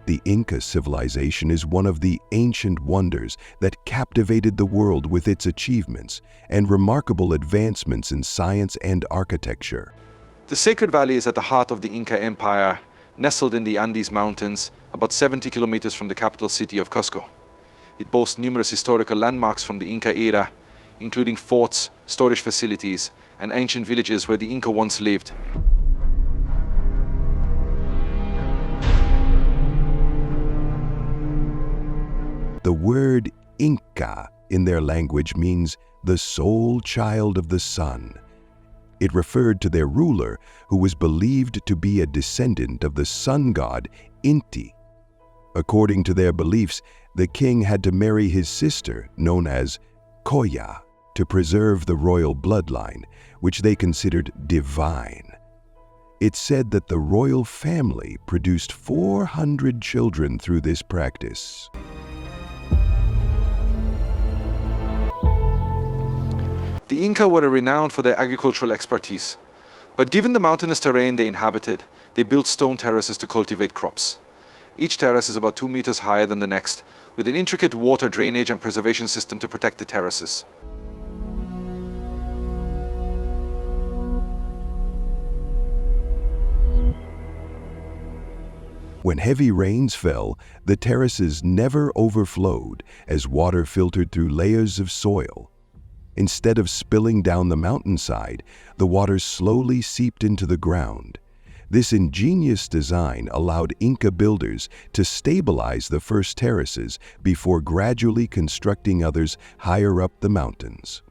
The Inca civilization is one of the ancient wonders that captivated the world with its achievements and remarkable advancements in science and architecture. The Sacred Valley is at the heart of the Inca Empire, nestled in the Andes Mountains, about 70 kilometers from the capital city of Cusco. It boasts numerous historical landmarks from the Inca era, including forts, storage facilities, and ancient villages where the Inca once lived. The word Inca in their language means the sole child of the sun. It referred to their ruler, who was believed to be a descendant of the sun god Inti. According to their beliefs, the king had to marry his sister, known as Coya, to preserve the royal bloodline, which they considered divine. It's said that the royal family produced 400 children through this practice. The Inca were renowned for their agricultural expertise, but given the mountainous terrain they inhabited, they built stone terraces to cultivate crops. Each terrace is about 2 meters higher than the next, with an intricate water drainage and preservation system to protect the terraces. When heavy rains fell, the terraces never overflowed as water filtered through layers of soil. Instead of spilling down the mountainside, the water slowly seeped into the ground. This ingenious design allowed Inca builders to stabilize the first terraces before gradually constructing others higher up the mountains.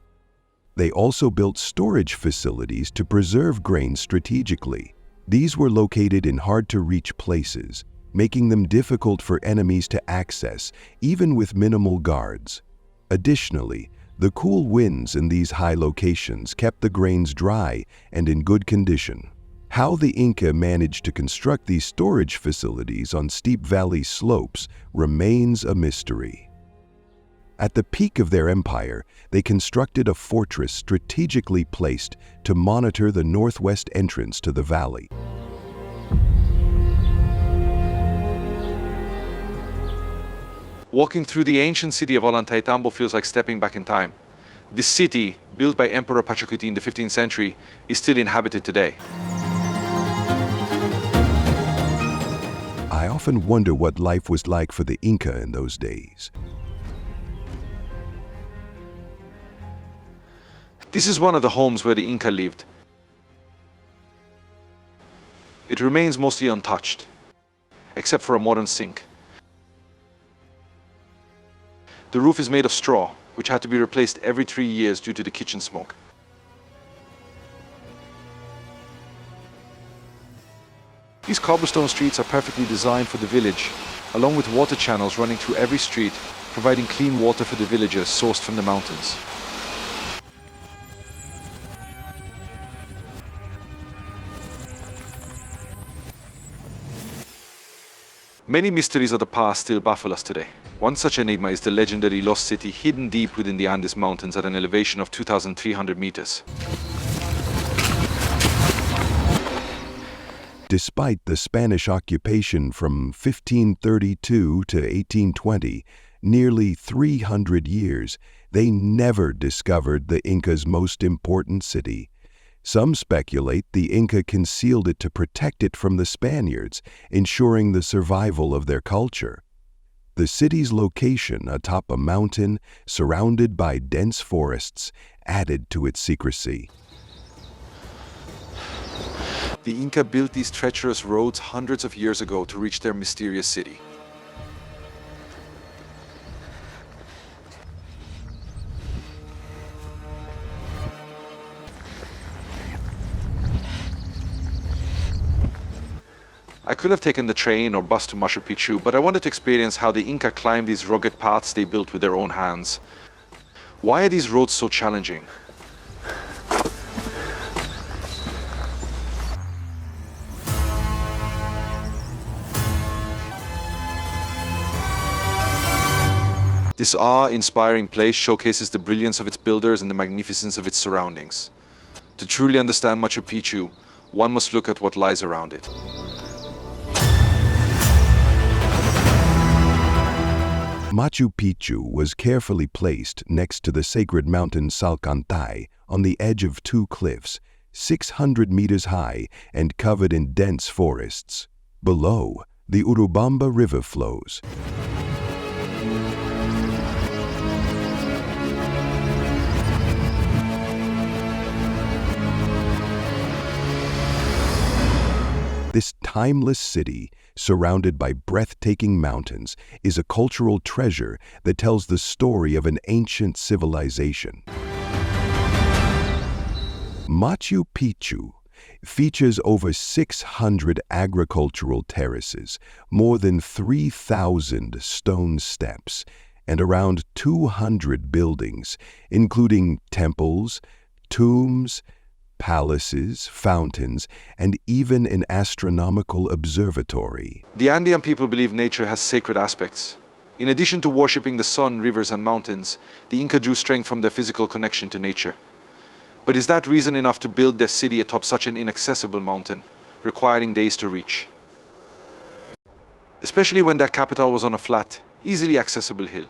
They also built storage facilities to preserve grain strategically. These were located in hard-to-reach places, making them difficult for enemies to access, even with minimal guards. Additionally, the cool winds in these high locations kept the grains dry and in good condition. How the Inca managed to construct these storage facilities on steep valley slopes remains a mystery. At the peak of their empire, they constructed a fortress strategically placed to monitor the northwest entrance to the valley. Walking through the ancient city of Ollantaytambo feels like stepping back in time. This city, built by Emperor Pachacuti in the 15th century, is still inhabited today. I often wonder what life was like for the Inca in those days. This is one of the homes where the Inca lived. It remains mostly untouched, except for a modern sink. The roof is made of straw, which had to be replaced every 3 years due to the kitchen smoke. These cobblestone streets are perfectly designed for the village, along with water channels running through every street, providing clean water for the villagers sourced from the mountains. Many mysteries of the past still baffle us today. One such enigma is the legendary lost city hidden deep within the Andes Mountains at an elevation of 2,300 meters. Despite the Spanish occupation from 1532 to 1820, nearly 300 years, they never discovered the Inca's most important city. Some speculate the Inca concealed it to protect it from the Spaniards, ensuring the survival of their culture. The city's location atop a mountain, surrounded by dense forests, added to its secrecy. The Inca built these treacherous roads hundreds of years ago to reach their mysterious city. I could have taken the train or bus to Machu Picchu, but I wanted to experience how the Inca climbed these rugged paths they built with their own hands. Why are these roads so challenging? This awe-inspiring place showcases the brilliance of its builders and the magnificence of its surroundings. To truly understand Machu Picchu, one must look at what lies around it. Machu Picchu was carefully placed next to the sacred mountain Salcantay on the edge of two cliffs, 600 meters high and covered in dense forests. Below, the Urubamba River flows. This timeless city, surrounded by breathtaking mountains, is a cultural treasure that tells the story of an ancient civilization. Machu Picchu features over 600 agricultural terraces, more than 3,000 stone steps, and around 200 buildings, including temples, tombs, palaces, fountains, and even an astronomical observatory. The Andean people believe nature has sacred aspects. In addition to worshipping the sun, rivers, and mountains, the Inca drew strength from their physical connection to nature. But is that reason enough to build their city atop such an inaccessible mountain, requiring days to reach? Especially when their capital was on a flat, easily accessible hill.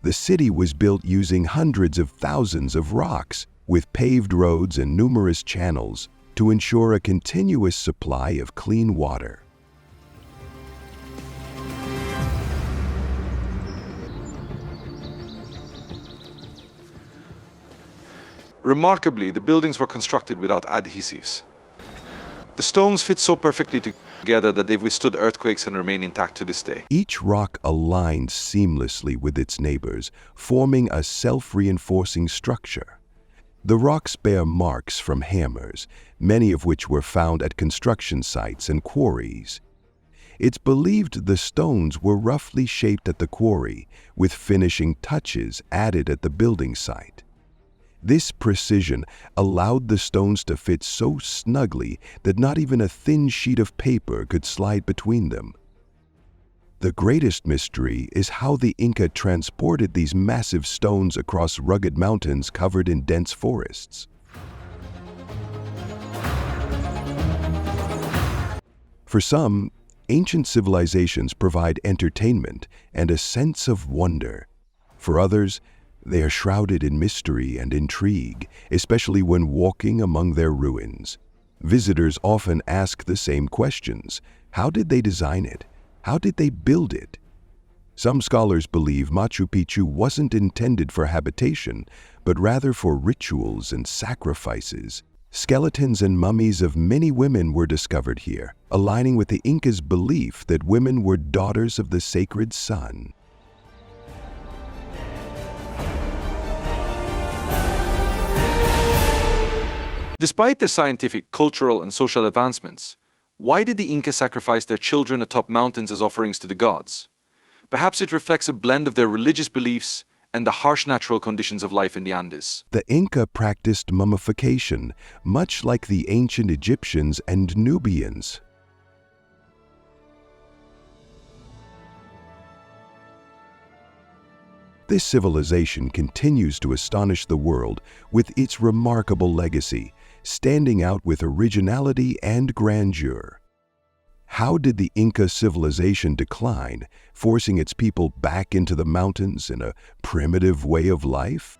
The city was built using hundreds of thousands of rocks, with paved roads and numerous channels to ensure a continuous supply of clean water. Remarkably, the buildings were constructed without adhesives. The stones fit so perfectly together that they've withstood earthquakes and remain intact to this day. Each rock aligned seamlessly with its neighbors, forming a self-reinforcing structure. The rocks bear marks from hammers, many of which were found at construction sites and quarries. It's believed the stones were roughly shaped at the quarry, with finishing touches added at the building site. This precision allowed the stones to fit so snugly that not even a thin sheet of paper could slide between them. The greatest mystery is how the Inca transported these massive stones across rugged mountains covered in dense forests. For some, ancient civilizations provide entertainment and a sense of wonder. For others, they are shrouded in mystery and intrigue, especially when walking among their ruins. Visitors often ask the same questions. How did they design it? How did they build it? Some scholars believe Machu Picchu wasn't intended for habitation, but rather for rituals and sacrifices. Skeletons and mummies of many women were discovered here, aligning with the Incas' belief that women were daughters of the sacred sun. Despite their scientific, cultural, and social advancements, why did the Inca sacrifice their children atop mountains as offerings to the gods? Perhaps it reflects a blend of their religious beliefs and the harsh natural conditions of life in the Andes. The Inca practiced mummification, much like the ancient Egyptians and Nubians. This civilization continues to astonish the world with its remarkable legacy, standing out with originality and grandeur. How did the Inca civilization decline, forcing its people back into the mountains in a primitive way of life?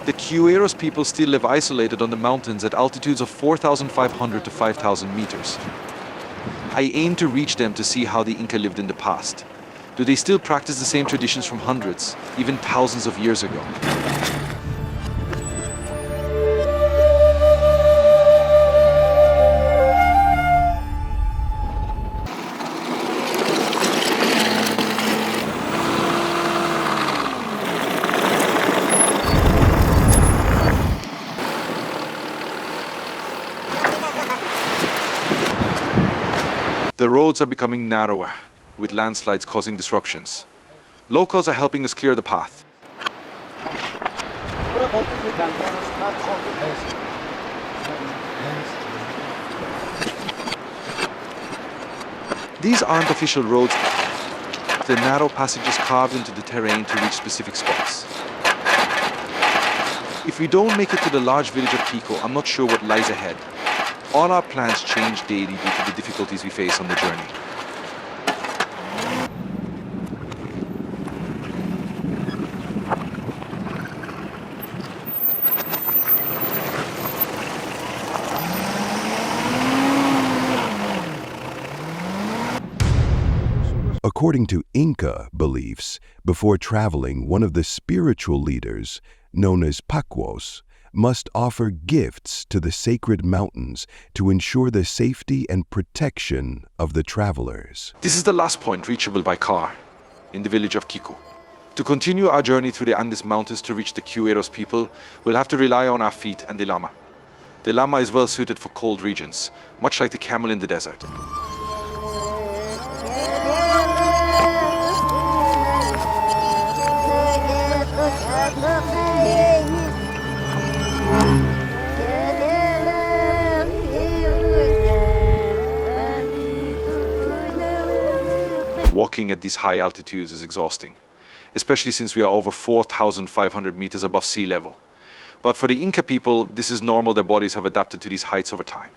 The Qeros people still live isolated on the mountains at altitudes of 4,500 to 5,000 meters. I aim to reach them to see how the Inca lived in the past. Do they still practice the same traditions from hundreds, even thousands of years ago? The roads are becoming narrower, with landslides causing disruptions. Locals are helping us clear the path. These aren't official roads. They're narrow passages carved into the terrain to reach specific spots. If we don't make it to the large village of Pico, I'm not sure what lies ahead. All our plans change daily due to the difficulties we face on the journey. According to Inca beliefs, before traveling, one of the spiritual leaders, known as Qeros, must offer gifts to the sacred mountains to ensure the safety and protection of the travelers. This is the last point reachable by car, in the village of Quico. To continue our journey through the Andes Mountains to reach the Qeros people, we'll have to rely on our feet and the llama. The llama is well suited for cold regions, much like the camel in the desert. Walking at these high altitudes is exhausting, especially since we are over 4,500 meters above sea level. But for the Inca people, this is normal. Their bodies have adapted to these heights over time.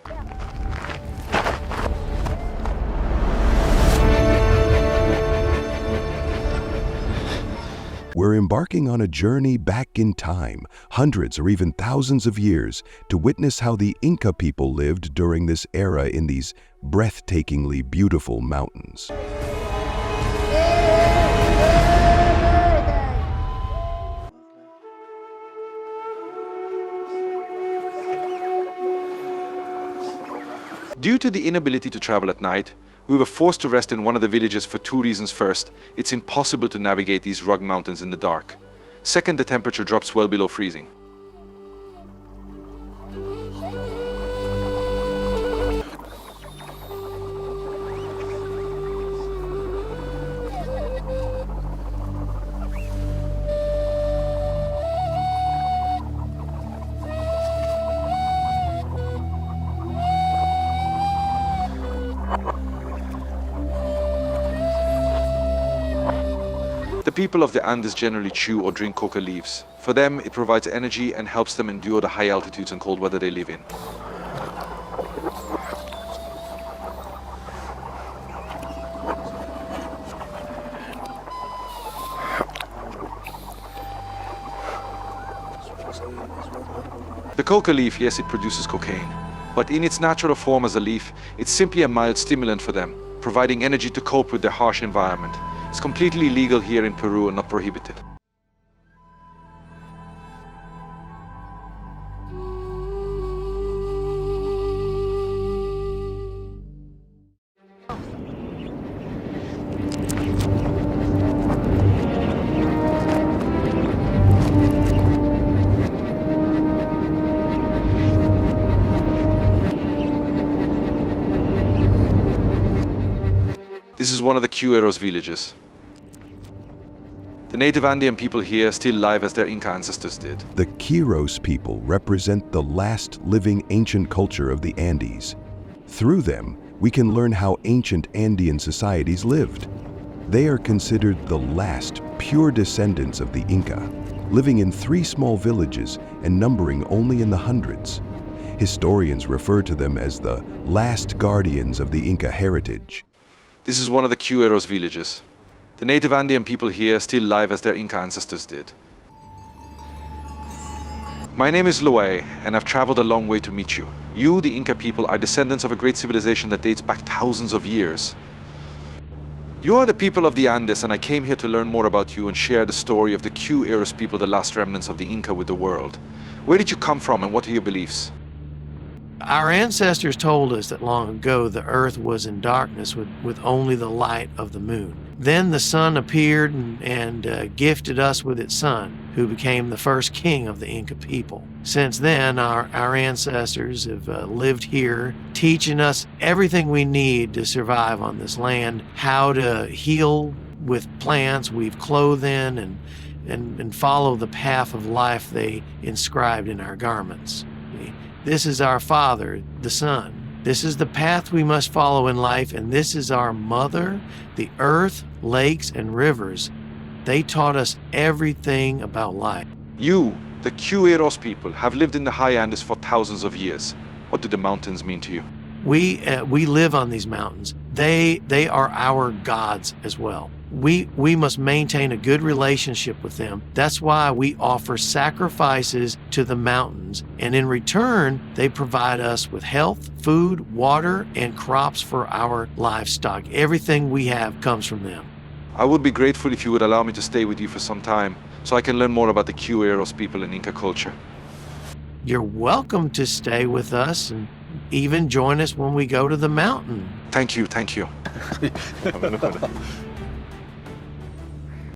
We're embarking on a journey back in time, hundreds or even thousands of years, to witness how the Inca people lived during this era in these breathtakingly beautiful mountains. Due to the inability to travel at night, we were forced to rest in one of the villages for two reasons. First, it's impossible to navigate these rugged mountains in the dark. Second, the temperature drops well below freezing. The people of the Andes generally chew or drink coca leaves. For them, it provides energy and helps them endure the high altitudes and cold weather they live in. The coca leaf, yes, it produces cocaine. But in its natural form as a leaf, it's simply a mild stimulant for them, providing energy to cope with their harsh environment. It's completely legal here in Peru and not prohibited. This is one of the Qeros villages. The native Andean people here still live as their Inca ancestors did. The Qeros people represent the last living ancient culture of the Andes. Through them, we can learn how ancient Andean societies lived. They are considered the last pure descendants of the Inca, living in 3 small villages and numbering only in the hundreds. Historians refer to them as the last guardians of the Inca heritage. This is one of the Qeros villages. The native Andean people here still live as their Inca ancestors did. My name is Loay, and I've traveled a long way to meet you. You, the Inca people, are descendants of a great civilization that dates back thousands of years. You are the people of the Andes, and I came here to learn more about you and share the story of the Qeros people, the last remnants of the Inca, with the world. Where did you come from, and what are your beliefs? Our ancestors told us that long ago the earth was in darkness with only the light of the moon. Then the sun appeared and gifted us with its son, who became the first king of the Inca people. Since then, our ancestors have lived here, teaching us everything we need to survive on this land, how to heal with plants, weave clothing, and follow the path of life they inscribed in our garments. This is our father, the sun. This is the path we must follow in life, and this is our mother, the earth, lakes, and rivers. They taught us everything about life. You, the Qeros people, have lived in the high Andes for thousands of years. What do the mountains mean to you? We live on these mountains. They are our gods as well. We must maintain a good relationship with them. That's why we offer sacrifices to the mountains, and in return, they provide us with health, food, water, and crops for our livestock. Everything we have comes from them. I would be grateful if you would allow me to stay with you for some time, so I can learn more about the Qeros people and Inca culture. You're welcome to stay with us and even join us when we go to the mountain. Thank you.